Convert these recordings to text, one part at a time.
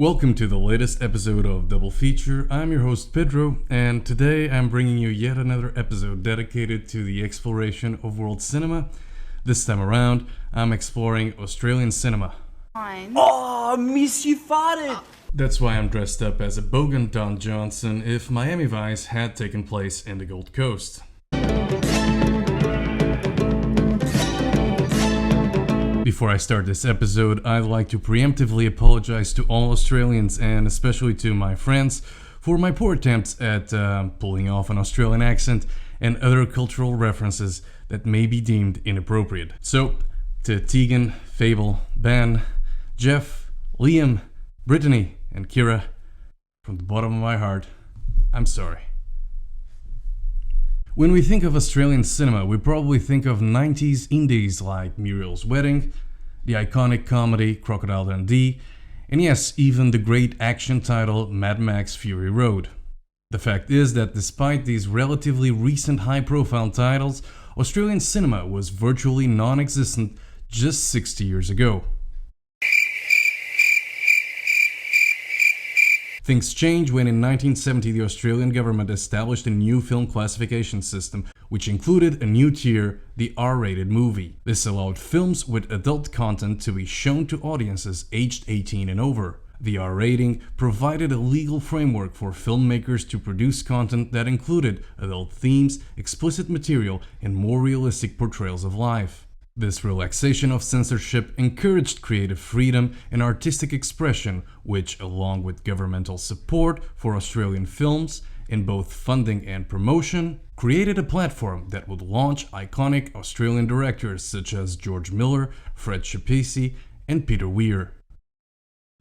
Welcome to the latest episode of Double Feature. I'm your host Pedro, and today I'm bringing you yet another episode dedicated to the exploration of world cinema. This time around, I'm exploring Australian cinema. Oh, miss you farted! That's why I'm dressed up as a bogan Don Johnson if Miami Vice had taken place in the Gold Coast. Before I start this episode, I'd like to preemptively apologize to all Australians and especially to my friends for my poor attempts at pulling off an Australian accent and other cultural references that may be deemed inappropriate. So, to Tegan, Fable, Ben, Jeff, Liam, Brittany, and Kira, from the bottom of my heart, I'm sorry. When we think of Australian cinema, we probably think of 90s indies like Muriel's Wedding, the iconic comedy Crocodile Dundee, and yes, even the great action title Mad Max Fury Road. The fact is that despite these relatively recent high-profile titles, Australian cinema was virtually non-existent just 60 years ago. Things changed when in 1970 the Australian government established a new film classification system, which included a new tier, the R-rated movie. This allowed films with adult content to be shown to audiences aged 18 and over. The R rating provided a legal framework for filmmakers to produce content that included adult themes, explicit material, and more realistic portrayals of life. This relaxation of censorship encouraged creative freedom and artistic expression, which, along with governmental support for Australian films in both funding and promotion, created a platform that would launch iconic Australian directors such as George Miller, Fred Schapisi, and Peter Weir.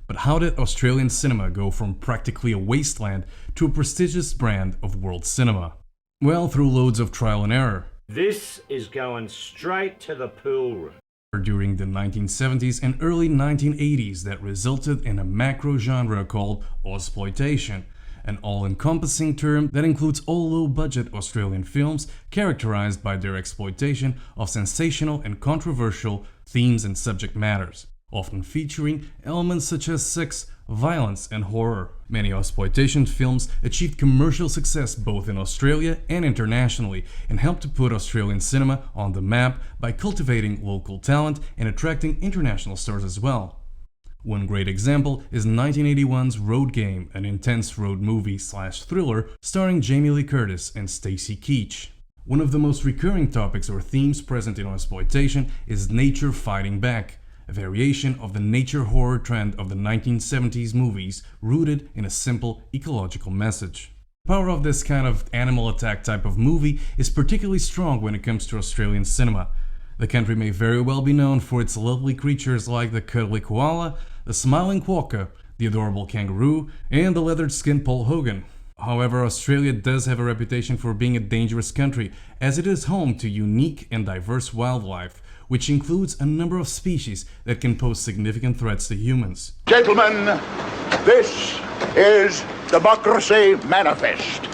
But how did Australian cinema go from practically a wasteland to a prestigious brand of world cinema? Well, through loads of trial and error. This is going straight to the pool room. During the 1970s and early 1980s that resulted in a macro genre called Ozploitation, an all-encompassing term that includes all low-budget Australian films characterized by their exploitation of sensational and controversial themes and subject matters, often featuring elements such as sex, violence, and horror. Many Ozploitation films achieved commercial success both in Australia and internationally and helped to put Australian cinema on the map by cultivating local talent and attracting international stars as well. One great example is 1981's Road Game, an intense road movie/thriller starring Jamie Lee Curtis and Stacy Keach. One of the most recurring topics or themes present in Ozploitation is nature fighting back, a variation of the nature horror trend of the 1970s movies rooted in a simple ecological message. The power of this kind of animal attack type of movie is particularly strong when it comes to Australian cinema. The country may very well be known for its lovely creatures like the cuddly koala, the smiling quokka, the adorable kangaroo, and the leathered-skinned Paul Hogan. However, Australia does have a reputation for being a dangerous country, as it is home to unique and diverse wildlife, which includes a number of species that can pose significant threats to humans. Gentlemen, this is Democracy Manifest.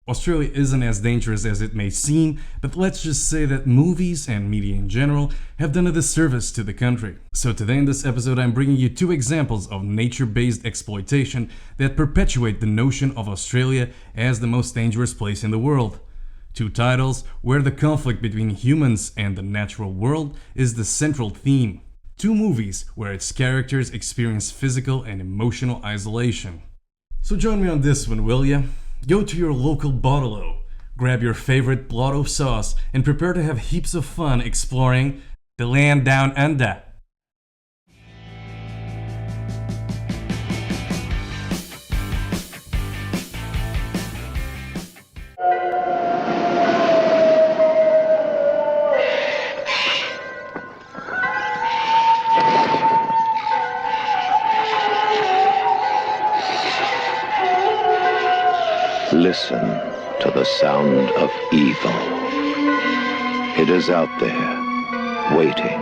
Australia isn't as dangerous as it may seem, but let's just say that movies and media in general have done a disservice to the country. So today in this episode I'm bringing you two examples of nature-based exploitation that perpetuate the notion of Australia as the most dangerous place in the world. Two titles where the conflict between humans and the natural world is the central theme. Two movies where its characters experience physical and emotional isolation. So join me on this one, will ya? Go to your local bottle-o, grab your favorite blotto sauce, and prepare to have heaps of fun exploring the land down under. Listen to the sound of evil. It is out there, waiting.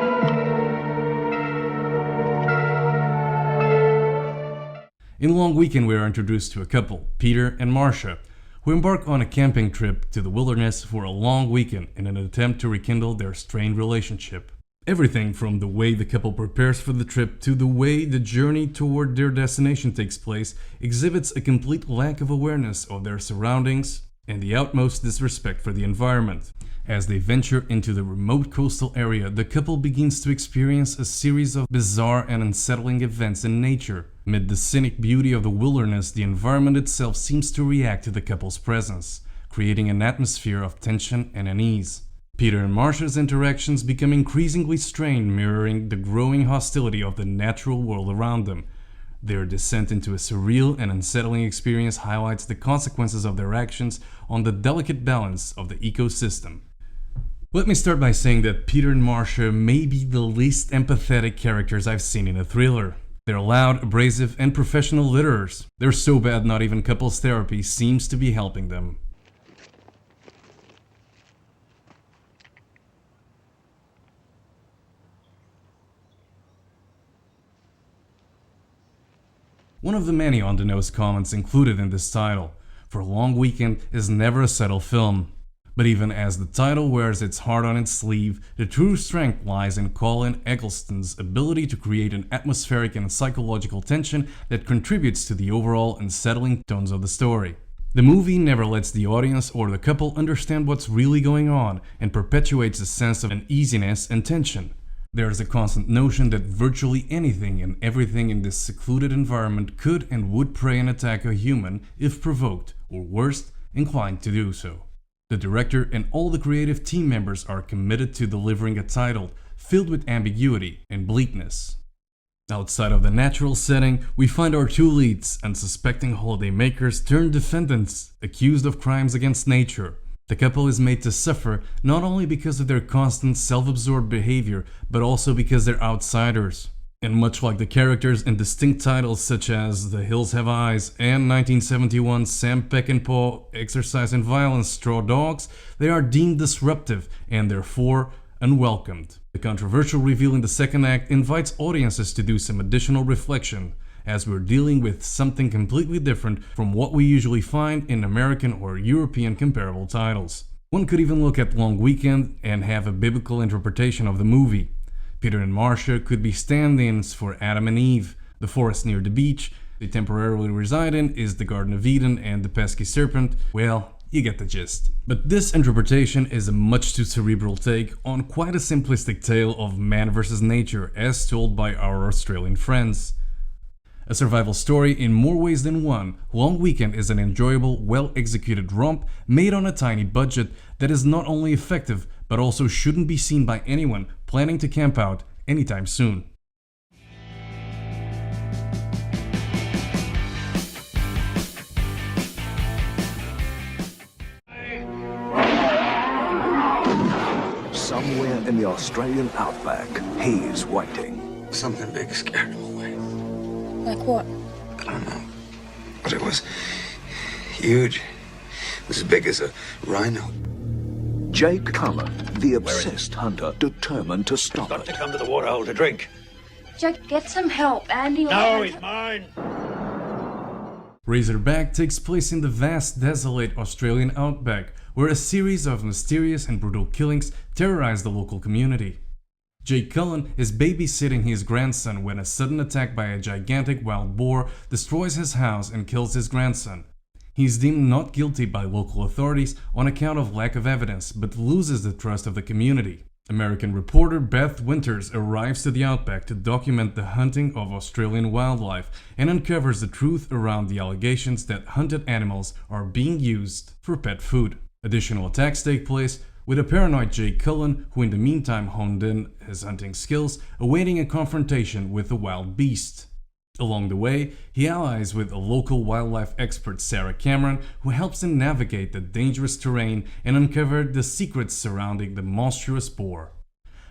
In Long Weekend we are introduced to a couple, Peter and Marcia, who embark on a camping trip to the wilderness for a long weekend in an attempt to rekindle their strained relationship. Everything from the way the couple prepares for the trip to the way the journey toward their destination takes place exhibits a complete lack of awareness of their surroundings and the utmost disrespect for the environment. As they venture into the remote coastal area, the couple begins to experience a series of bizarre and unsettling events in nature. Amid the scenic beauty of the wilderness, the environment itself seems to react to the couple's presence, creating an atmosphere of tension and unease. Peter and Marcia's interactions become increasingly strained, mirroring the growing hostility of the natural world around them. Their descent into a surreal and unsettling experience highlights the consequences of their actions on the delicate balance of the ecosystem. Let me start by saying that Peter and Marcia may be the least empathetic characters I've seen in a thriller. They're loud, abrasive, and professional litterers. They're so bad not even couples therapy seems to be helping them. One of the many on-the-nose comments included in this title, for Long Weekend is never a subtle film. But even as the title wears its heart on its sleeve, the true strength lies in Colin Eggleston's ability to create an atmospheric and psychological tension that contributes to the overall unsettling tones of the story. The movie never lets the audience or the couple understand what's really going on and perpetuates a sense of uneasiness and tension. There is a constant notion that virtually anything and everything in this secluded environment could and would prey and attack a human if provoked, or worst, inclined to do so. The director and all the creative team members are committed to delivering a title filled with ambiguity and bleakness. Outside of the natural setting, we find our two leads, unsuspecting holidaymakers turned defendants accused of crimes against nature. The couple is made to suffer not only because of their constant self-absorbed behavior, but also because they're outsiders. And much like the characters in distinct titles such as The Hills Have Eyes and 1971's Sam Peckinpah Exercise in Violence Straw Dogs, they are deemed disruptive and therefore unwelcomed. The controversial reveal in the second act invites audiences to do some additional reflection, as we're dealing with something completely different from what we usually find in American or European comparable titles. One could even look at Long Weekend and have a biblical interpretation of the movie. Peter and Marcia could be stand-ins for Adam and Eve. The forest near the beach they temporarily reside in is the Garden of Eden, and the pesky serpent, well, you get the gist. But this interpretation is a much too cerebral take on quite a simplistic tale of man versus nature as told by our Australian friends. A survival story in more ways than one, Long Weekend is an enjoyable, well-executed romp made on a tiny budget that is not only effective, but also shouldn't be seen by anyone planning to camp out anytime soon. Somewhere in the Australian outback, he's waiting. Something big scared him away. Like what? I don't know. But it was huge. It was as big as a rhino. Jake Cullen, the obsessed hunter, determined to stop Got to it. come to the waterhole to drink. Jake, get some help. Andy will No, he's mine. Razorback takes place in the vast, desolate Australian outback, where a series of mysterious and brutal killings terrorize the local community. Jake Cullen is babysitting his grandson when a sudden attack by a gigantic wild boar destroys his house and kills his grandson. He is deemed not guilty by local authorities on account of lack of evidence, but loses the trust of the community. American reporter Beth Winters arrives to the outback to document the hunting of Australian wildlife and uncovers the truth around the allegations that hunted animals are being used for pet food. Additional attacks take place, with a paranoid Jake Cullen, who in the meantime honed in his hunting skills, awaiting a confrontation with a wild beast. Along the way, he allies with a local wildlife expert, Sarah Cameron, who helps him navigate the dangerous terrain and uncover the secrets surrounding the monstrous boar.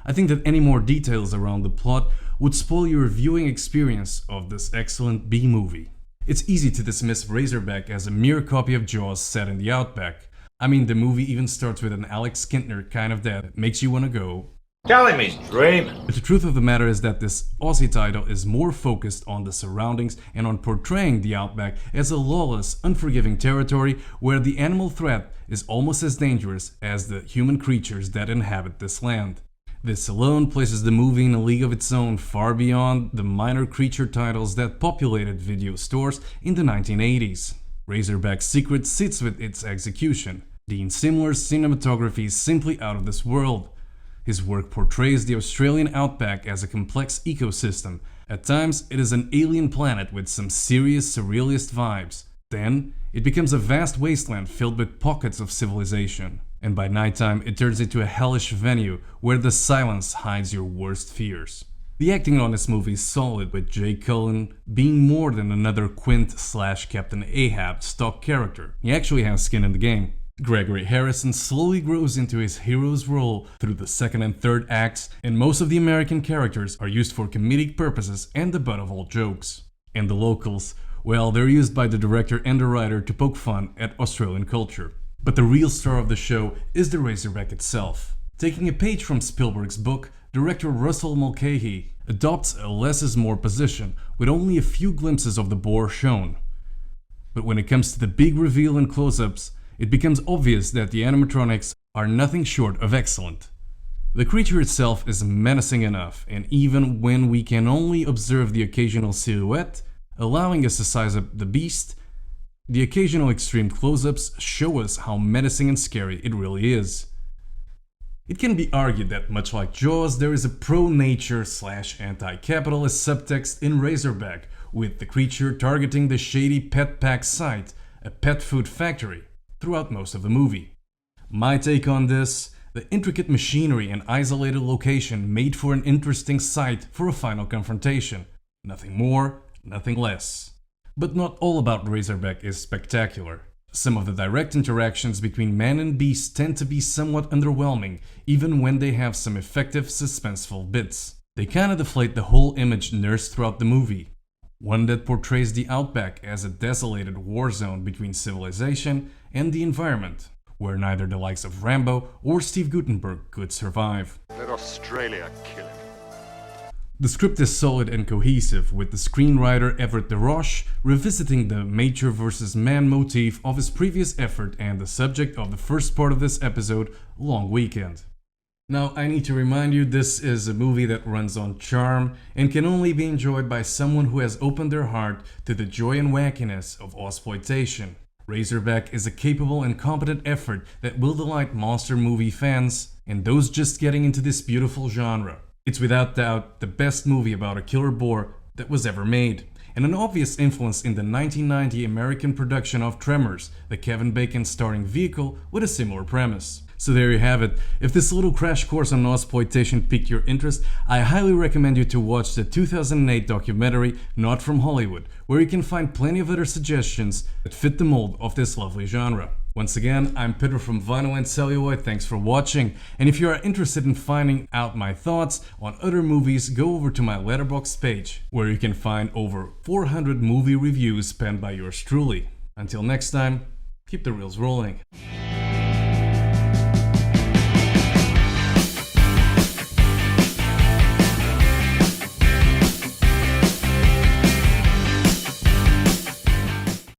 I think that any more details around the plot would spoil your viewing experience of this excellent B-movie. It's easy to dismiss Razorback as a mere copy of Jaws set in the outback. I mean, the movie even starts with an Alex Kintner kind of death that makes you want to go. Tell him he's dreaming. But the truth of the matter is that this Aussie title is more focused on the surroundings and on portraying the outback as a lawless, unforgiving territory where the animal threat is almost as dangerous as the human creatures that inhabit this land. This alone places the movie in a league of its own, far beyond the minor creature titles that populated video stores in the 1980s. Razorback's secret sits with its execution. Dean Simler's cinematography is simply out of this world. His work portrays the Australian outback as a complex ecosystem. At times, it is an alien planet with some serious surrealist vibes. Then, it becomes a vast wasteland filled with pockets of civilization. And by nighttime, it turns into a hellish venue where the silence hides your worst fears. The acting on this movie is solid, with Jake Cullen being more than another Quint/Captain Ahab stock character. He actually has skin in the game. Gregory Harrison slowly grows into his hero's role through the second and third acts, and most of the American characters are used for comedic purposes and the butt of all jokes. And the locals, well, they're used by the director and the writer to poke fun at Australian culture. But the real star of the show is the Razorback itself. Taking a page from Spielberg's book, director Russell Mulcahy adopts a less is more position, with only a few glimpses of the boar shown. But when it comes to the big reveal and close-ups, it becomes obvious that the animatronics are nothing short of excellent. The creature itself is menacing enough, and even when we can only observe the occasional silhouette, allowing us to size up the beast, the occasional extreme close-ups show us how menacing and scary it really is. It can be argued that much like Jaws, there is a pro-nature/anti-capitalist subtext in Razorback, with the creature targeting the shady pet pack site, a pet food factory, throughout most of the movie. My take on this: the intricate machinery and isolated location made for an interesting site for a final confrontation. Nothing more, nothing less. But not all about Razorback is spectacular. Some of the direct interactions between man and beast tend to be somewhat underwhelming, even when they have some effective, suspenseful bits. They kinda deflate the whole image nursed throughout the movie. One that portrays the outback as a desolated war zone between civilization and the environment, where neither the likes of Rambo or Steve Guttenberg could survive. Let Australia kill him. The script is solid and cohesive, with the screenwriter Everett DeRoche revisiting the nature versus man motif of his previous effort and the subject of the first part of this episode, Long Weekend. Now, I need to remind you, this is a movie that runs on charm and can only be enjoyed by someone who has opened their heart to the joy and wackiness of Ozploitation. Razorback is a capable and competent effort that will delight monster movie fans and those just getting into this beautiful genre. It's without doubt the best movie about a killer boar that was ever made, and an obvious influence in the 1990 American production of Tremors, the Kevin Bacon starring vehicle with a similar premise. So there you have it. If this little crash course on Ozploitation piqued your interest, I highly recommend you to watch the 2008 documentary Not From Hollywood, where you can find plenty of other suggestions that fit the mold of this lovely genre. Once again, I'm Peter from Vinyl and Celluloid, thanks for watching, and if you are interested in finding out my thoughts on other movies, go over to my Letterboxd page, where you can find over 400 movie reviews penned by yours truly. Until next time, keep the reels rolling.